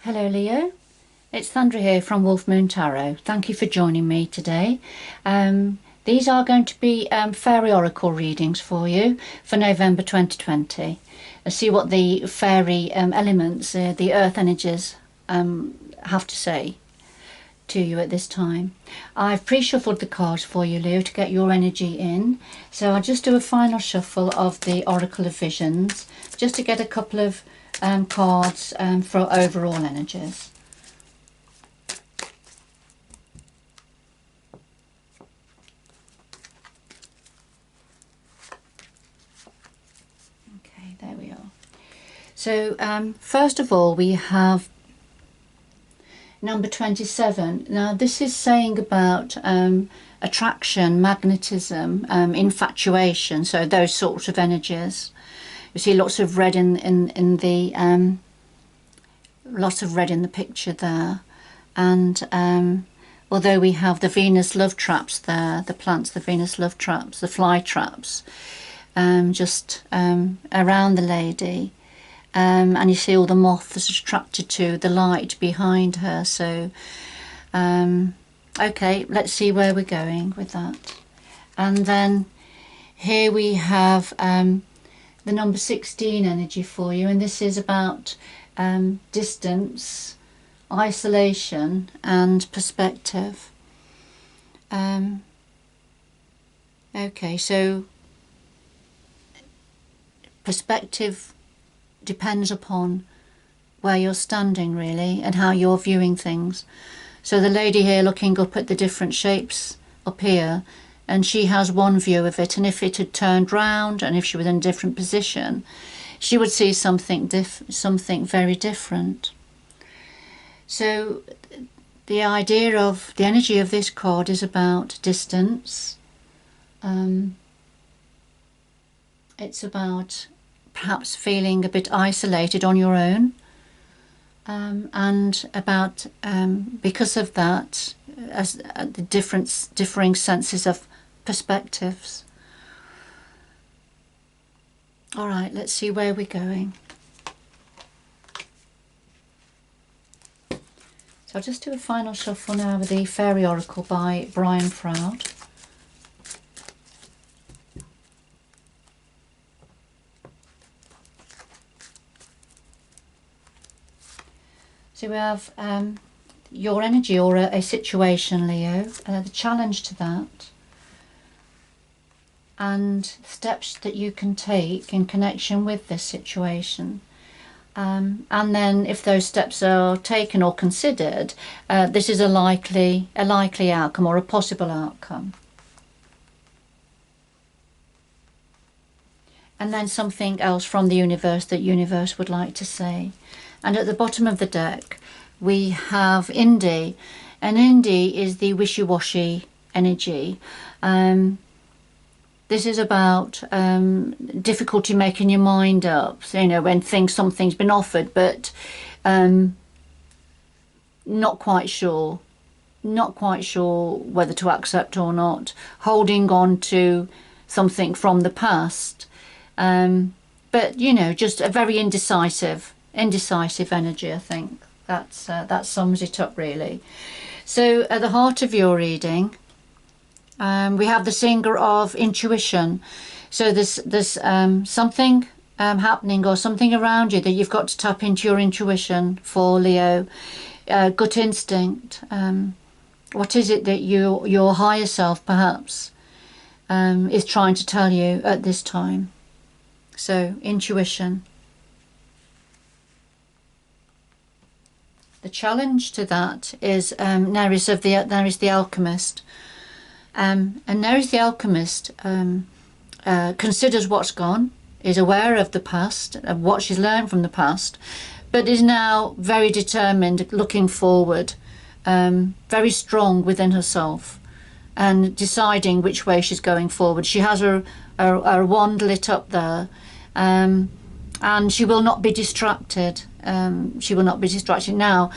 Hello Leo, it's Sandra here from Wolf Moon Tarot. Thank you for joining me today. These are going to be Fairy Oracle readings for you for November 2020. Let's see what the fairy elements, the earth energies have to say to you at this time. I've pre-shuffled the cards for you, Leo, to get your energy in. So I'll just do a final shuffle of the Oracle of Visions just to get a couple of cards for overall energies. Okay, there we are. So first of all, we have number 27. Now this is saying about attraction, magnetism, infatuation, so those sorts of energies. You see lots of red in the lots of red in the picture there, and although we have the Venus love traps there, the plants, the Venus love traps, the fly traps, just around the lady, and you see all the moths attracted to the light behind her. So okay, let's see where we're going with that. And then here we have the number 16 energy for you, and this is about distance, isolation and perspective. Okay, so perspective depends upon where you're standing really and how you're viewing things. So the lady here looking up at the different shapes up here, and she has one view of it, and if it had turned round and if she was in a different position, she would see something very different. So the idea of the energy of this card is about distance. It's about perhaps feeling a bit isolated on your own, and about because of that, as the differing senses of perspectives. All right, let's see where we're going. So I'll just do a final shuffle now with the Fairy Oracle by Brian Froud. So we have your energy or a situation, Leo, the challenge to that, and steps that you can take in connection with this situation. And then if those steps are taken or considered, this is a likely outcome or a possible outcome. And then something else from the universe that universe would like to say. And at the bottom of the deck we have Indy, and Indy is the wishy-washy energy. This is about difficulty making your mind up, so, you know, when something's been offered but not quite sure whether to accept or not, holding on to something from the past, but you know, just a very indecisive energy. I think that sums it up really. So at the heart of your reading, we have the singer of intuition. So there's something happening or something around you that you've got to tap into your intuition for, Leo. Gut instinct. What is it that your higher self perhaps is trying to tell you at this time? So intuition. The challenge to that is Neris the alchemist. And Neris the alchemist considers what's gone, is aware of the past, of what she's learned from the past, but is now very determined, looking forward, very strong within herself, and deciding which way she's going forward. She has her wand lit up there, and she will not be distracted. She will not be distracted. Now,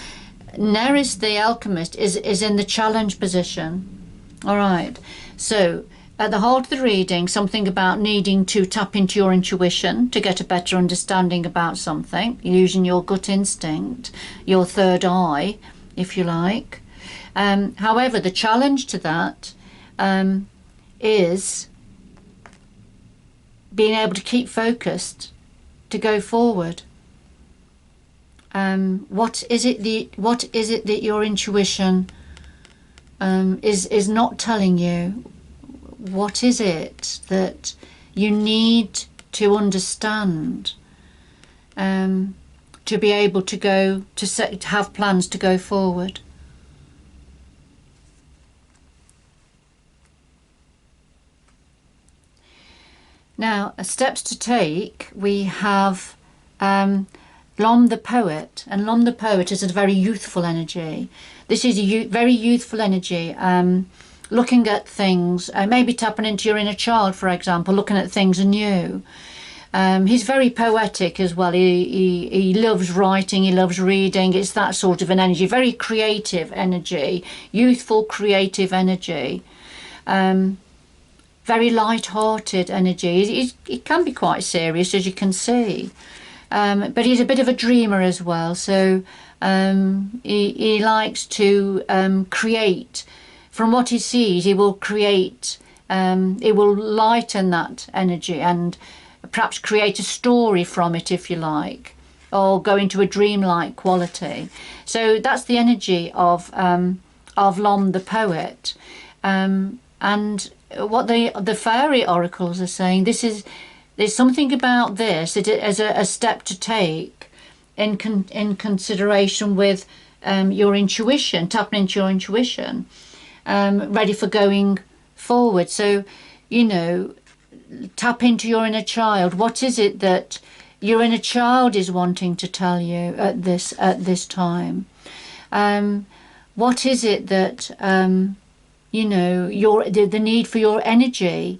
Neris the alchemist is in the challenge position. All right, so at the heart of the reading, something about needing to tap into your intuition to get a better understanding about something, using your gut instinct, your third eye, if you like. However, the challenge to that is being able to keep focused to go forward. What is it that your intuition is not telling you? What is it that you need to understand to be able to to have plans to go forward? Now, steps to take, we have Lom the Poet, and Lom the Poet is a very youthful energy. This is a very youthful energy, looking at things, maybe tapping into your inner child, for example, looking at things anew. He's very poetic as well. He loves writing, he loves reading. It's that sort of an energy, very creative energy, youthful creative energy. Very light-hearted energy. He can be quite serious, as you can see. But he's a bit of a dreamer as well. So he likes to create. From what he sees, he will create. He will lighten that energy and perhaps create a story from it, if you like, or go into a dreamlike quality. So that's the energy of Lom the Poet. And what the fairy oracles are saying, there's something about this that as a step to take in consideration with your intuition, tapping into your intuition, ready for going forward. So, you know, tap into your inner child. What is it that your inner child is wanting to tell you at this time? What is it that you know, the need for your energy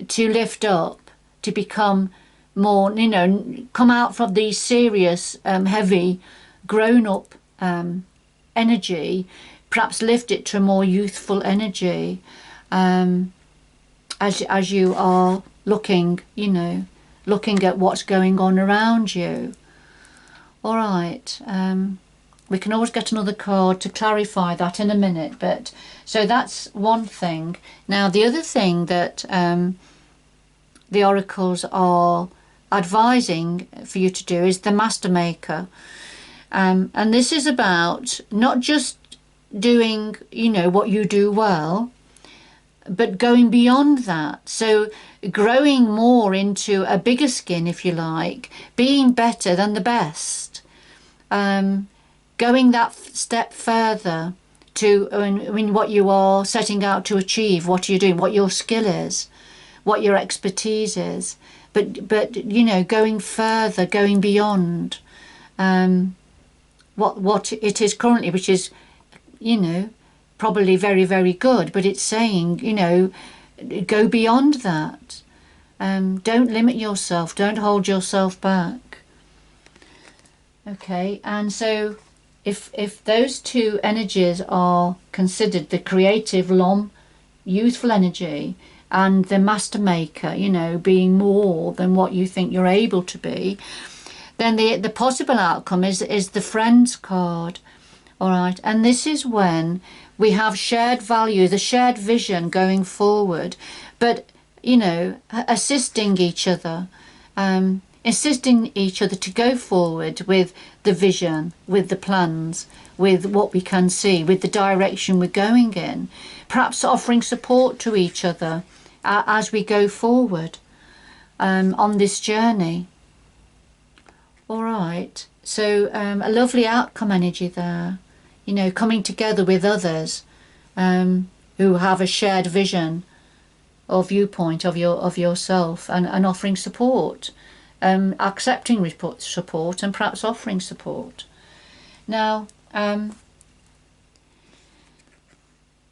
to lift up, to become more, you know, come out from the serious, heavy, grown-up energy, perhaps lift it to a more youthful energy, as you are looking, you know, looking at what's going on around you. All right. We can always get another card to clarify that in a minute, but so that's one thing. Now, the other thing that the oracles are advising for you to do is the Master Maker. And this is about not just doing, you know, what you do well, but going beyond that. So growing more into a bigger skin, if you like, being better than the best. Going that step further to what you are setting out to achieve, what you're doing, what your skill is, what your expertise is, but you know, going further, going beyond what it is currently, which is, you know, probably very, very good, but it's saying, you know, go beyond that. Don't limit yourself, don't hold yourself back. Okay, and so if those two energies are considered, the creative Lom, youthful energy, and the Master Maker, you know, being more than what you think you're able to be, then the possible outcome is the Friends card. All right, and this is when we have shared values, a shared vision going forward, but, you know, assisting each other, assisting each other to go forward with the vision, with the plans, with what we can see, with the direction we're going in, perhaps offering support to each other as we go forward on this journey. All right, so a lovely outcome energy there, you know, coming together with others who have a shared vision or viewpoint of yourself and offering support. Accepting support and perhaps offering support. Now,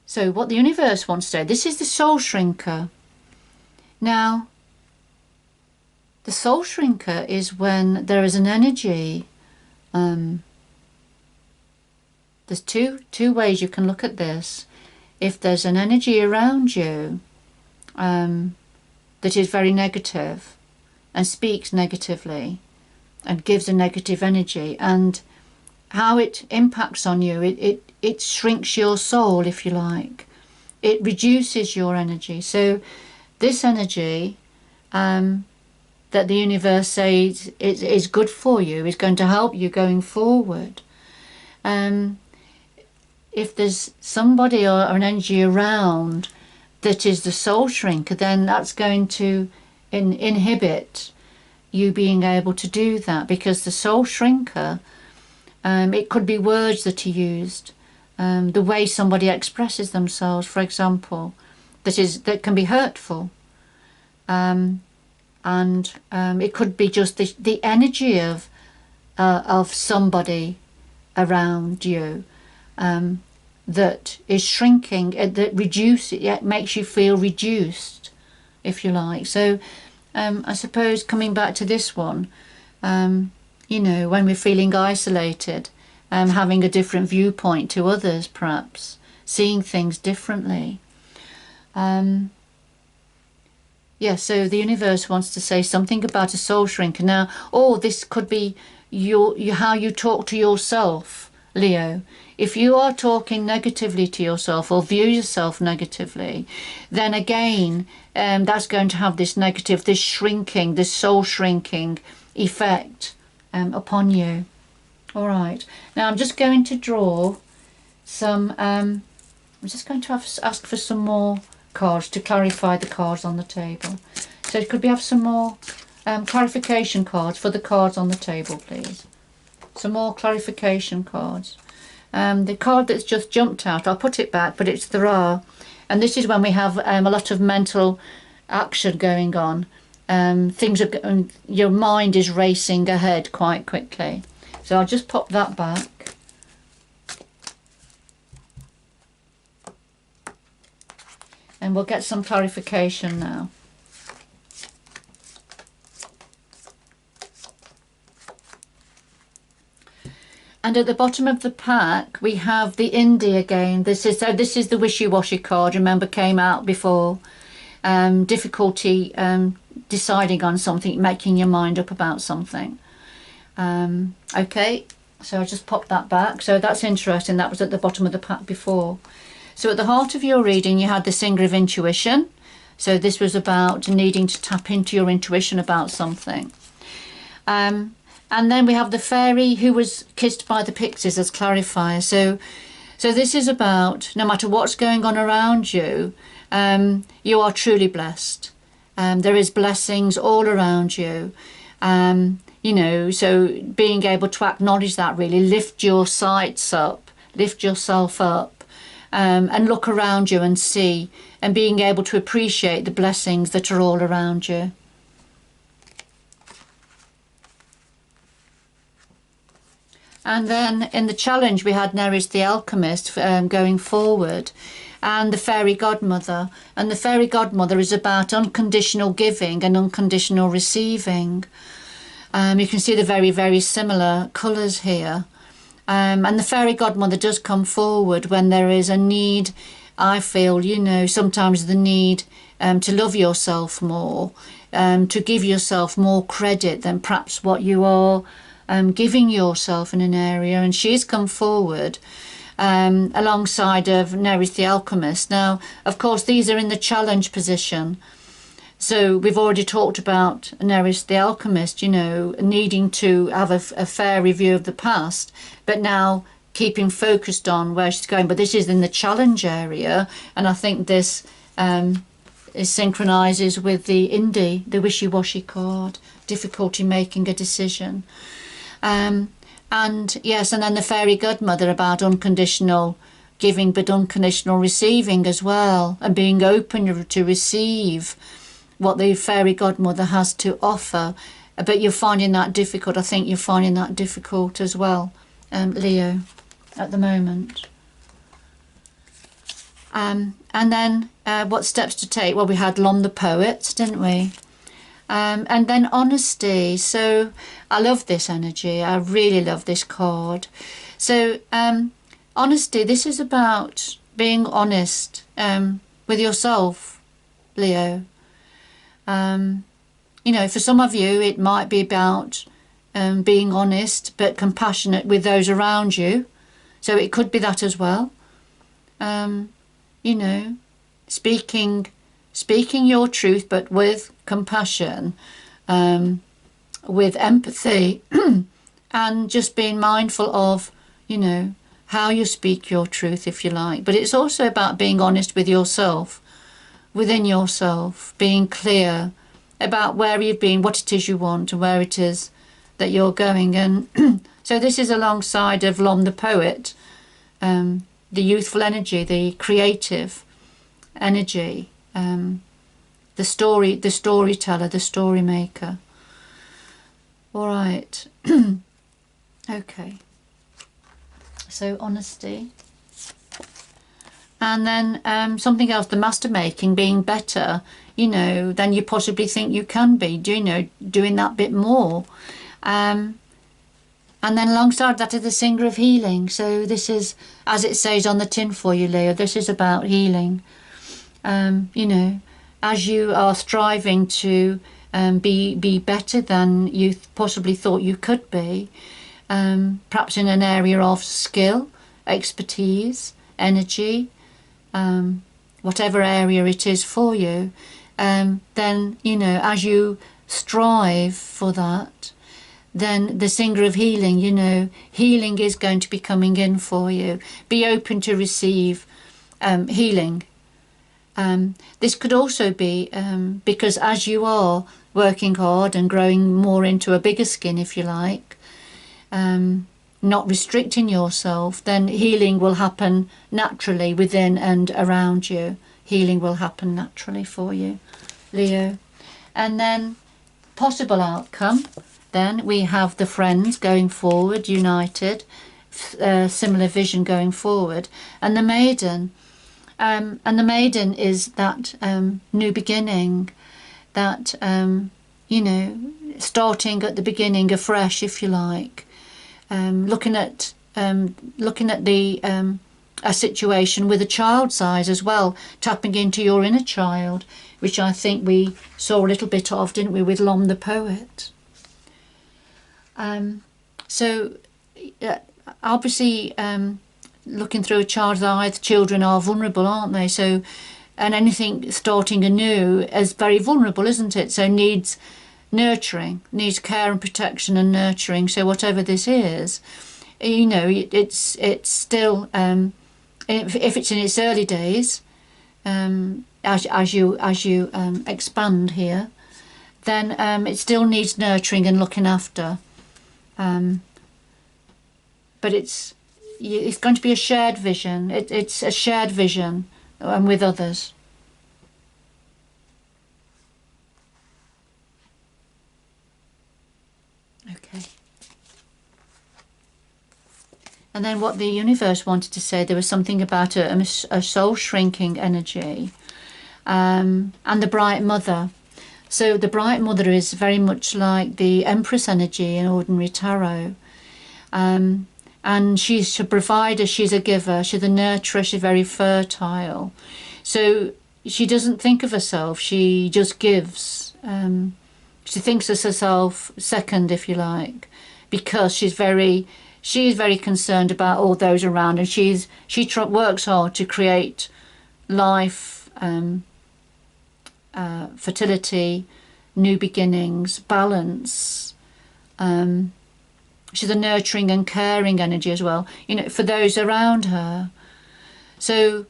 so what the universe wants to say, this is the Soul Shrinker. Now, the Soul Shrinker is when there is an energy. There's two ways you can look at this. If there's an energy around you that is very negative and speaks negatively and gives a negative energy, and how it impacts on you. It shrinks your soul, if you like. It reduces your energy. So this energy that the universe says is good for you, is going to help you going forward. If there's somebody or an energy around that is the soul shrinker, then that's going to inhibit you being able to do that, because the soul shrinker, it could be words that are used, the way somebody expresses themselves, for example, that can be hurtful, and it could be just the energy of somebody around you that is shrinking, that reduces, it makes you feel reduced, if you like. So I suppose coming back to this one, you know, when we're feeling isolated, having a different viewpoint to others, perhaps seeing things differently. Yeah, so the universe wants to say something about a soul shrinker. Now, this could be how you talk to yourself, Leo. If you are talking negatively to yourself or view yourself negatively, then again, that's going to have this negative, this shrinking, this soul shrinking effect upon you. All right. Now I'm just going to draw some, I'm just going to ask for some more cards to clarify the cards on the table. So could we have some more clarification cards for the cards on the table, please? Some more clarification cards. The card that's just jumped out, I'll put it back, but it's the Ra. And this is when we have a lot of mental action going on. Things are, your mind is racing ahead quite quickly. So I'll just pop that back. And we'll get some clarification now. And at the bottom of the pack we have the Indie again. This is the wishy-washy card, remember, came out before. Difficulty deciding on something, making your mind up about something. Okay, so I'll just pop that back. So that's interesting, that was at the bottom of the pack before. So at the heart of your reading you had the Singer of Intuition. So this was about needing to tap into your intuition about something. And then we have the Fairy who was kissed by the Pixies as clarifier. So this is about, no matter what's going on around you, you are truly blessed. There is blessings all around you. You know, so being able to acknowledge that, really lift your sights up, lift yourself up, and look around you and see, and being able to appreciate the blessings that are all around you. And then in the challenge we had Neris the Alchemist going forward, and the Fairy Godmother. And the Fairy Godmother is about unconditional giving and unconditional receiving. You can see the very, very similar colours here. And the Fairy Godmother does come forward when there is a need, I feel, you know, sometimes the need to love yourself more, to give yourself more credit than perhaps what you are giving yourself in an area. And she's come forward alongside of Neris the Alchemist. Now, of course, these are in the challenge position. So we've already talked about Neris the Alchemist, you know, needing to have a fair review of the past, but now keeping focused on where she's going. But this is in the challenge area, and I think this synchronises with the Indie, the wishy-washy card, difficulty making a decision. And yes, and then the Fairy Godmother about unconditional giving but unconditional receiving as well, and being open to receive what the Fairy Godmother has to offer. But you're finding that difficult. I think you're finding that difficult as well, Leo, at the moment. And then what steps to take? Well, we had Lon the Poet, didn't we? And then honesty. So I love this energy. I really love this card. So honesty, this is about being honest with yourself, Leo. You know, for some of you, it might be about being honest but compassionate with those around you. So it could be that as well. You know, speaking your truth, but with compassion, with empathy, and just being mindful of, you know, how you speak your truth, if you like. But it's also about being honest with yourself, within yourself, being clear about where you've been, what it is you want, and where it is that you're going. And so this is alongside of Lom the poet, the youthful energy, the creative energy, the storyteller, the story maker. All right. Okay. So honesty. And then something else, the master making, being better, you know, than you possibly think you can be, you know, doing that bit more. And then alongside that is the singer of healing. So this is, as it says on the tin for you, Leo, this is about healing. You know, as you are striving to be better than you possibly thought you could be, perhaps in an area of skill, expertise, energy, whatever area it is for you, then, you know, as you strive for that, then the singer of healing, you know, healing is going to be coming in for you. Be open to receive healing. This could also be because as you are working hard and growing more into a bigger skin, if you like, not restricting yourself, then healing will happen naturally within and around you. Healing will happen naturally for you, Leo. And then possible outcome, then we have the friends going forward, united, similar vision going forward, and the maiden. And the maiden is that new beginning, that, you know, starting at the beginning afresh, if you like. Looking at the a situation with a child's eyes as well, tapping into your inner child, which I think we saw a little bit of, didn't we, with Lom the poet. So obviously, looking through a child's eyes, children are vulnerable, aren't they? So, and anything starting anew is very vulnerable, isn't it? So needs nurturing, needs care and protection and nurturing. So whatever this is, you know, it's still, if it's in its early days, as you expand here, then it still needs nurturing and looking after. But it's going to be a shared vision. It's a shared vision with others. Okay. And then what the universe wanted to say, there was something about a soul shrinking energy, and the bright mother. So the bright mother is very much like the Empress energy in ordinary tarot. And she's a provider, she's a giver, she's a nurturer, she's very fertile. So she doesn't think of herself, she just gives. She thinks of herself second, if you like, because she's very concerned about all those around, and she works hard to create life, fertility, new beginnings, balance. She's a nurturing and caring energy as well, you know, for those around her. So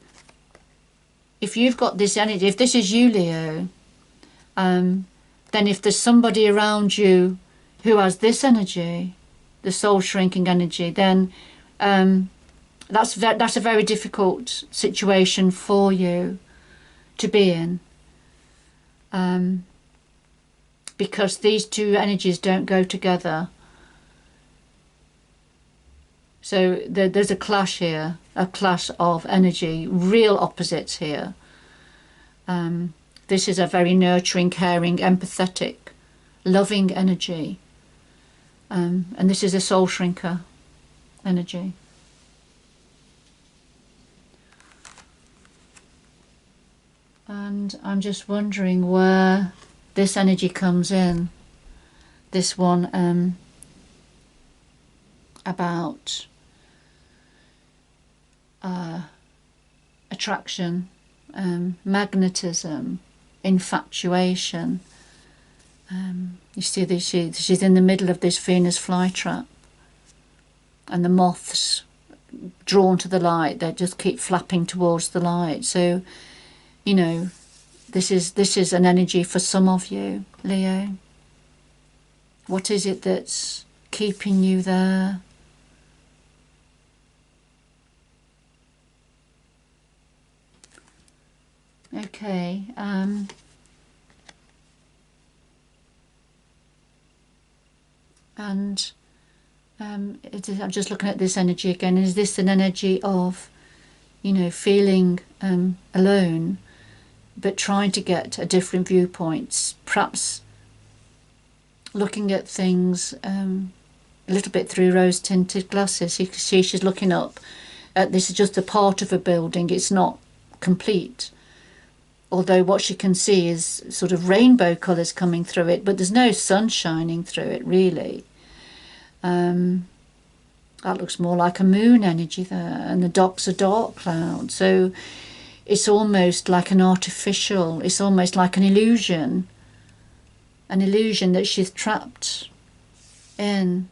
if you've got this energy, if this is you, Leo, then if there's somebody around you who has this energy, the soul shrinking energy, then that's a very difficult situation for you to be in, because these two energies don't go together. So there's a clash here, a clash of energy, real opposites here. This is a very nurturing, caring, empathetic, loving energy. And this is a soul shrinker energy. And I'm just wondering where this energy comes in. This one about attraction, magnetism, infatuation. You see that she's in the middle of this Venus flytrap, and the moths drawn to the light, they just keep flapping towards the light. So, you know, this is an energy for some of you, Leo. What is it that's keeping you there? Okay, I'm just looking at this energy again. Is this an energy of, you know, feeling alone, but trying to get a different viewpoints, perhaps looking at things a little bit through rose-tinted glasses? You can see she's looking up at, this is just a part of a building, it's not complete. Although what she can see is sort of rainbow colours coming through it, but there's no sun shining through it, really. That looks more like a moon energy there, and the dots are dark clouds. So it's almost like an artificial, it's almost like an illusion that she's trapped in.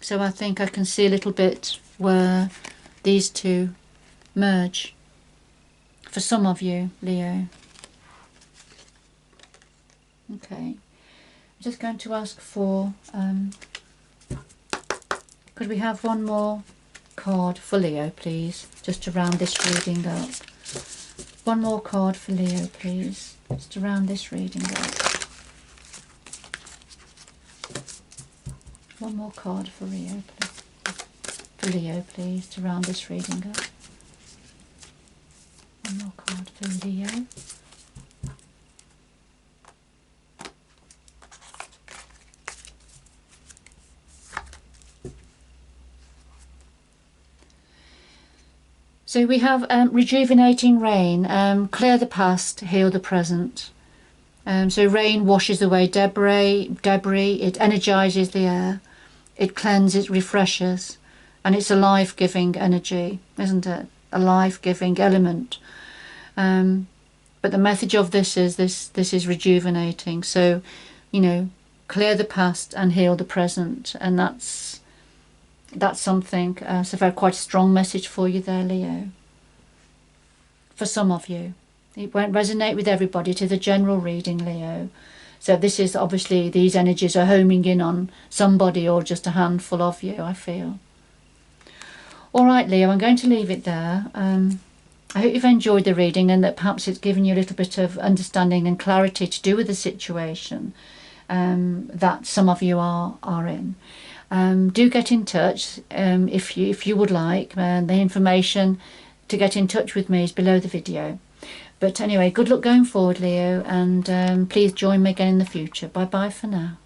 So I think I can see a little bit where these two merge. For some of you, Leo. Okay, I'm just going to ask for, could we have one more card for Leo, please, just to round this reading up. One more card for Leo, please, just to round this reading up. One more card for Leo, please, to round this reading up. One more card for Leo. So we have rejuvenating rain, clear the past, heal the present. So rain washes away debris, it energizes the air, it cleanses, it refreshes, and it's a life-giving energy, isn't it? A life-giving element. But the message of this is rejuvenating. So, you know, clear the past and heal the present, and that's something. It's a very quite strong message for you there, Leo. For some of you, it won't resonate with everybody. It is a general reading, Leo. So this is obviously, these energies are homing in on somebody or just a handful of you, I feel. All right, Leo, I'm going to leave it there. I hope you've enjoyed the reading, and that perhaps it's given you a little bit of understanding and clarity to do with the situation that some of you are in. Do get in touch if you would like. The information to get in touch with me is below the video. But anyway, good luck going forward, Leo, and please join me again in the future. Bye bye for now.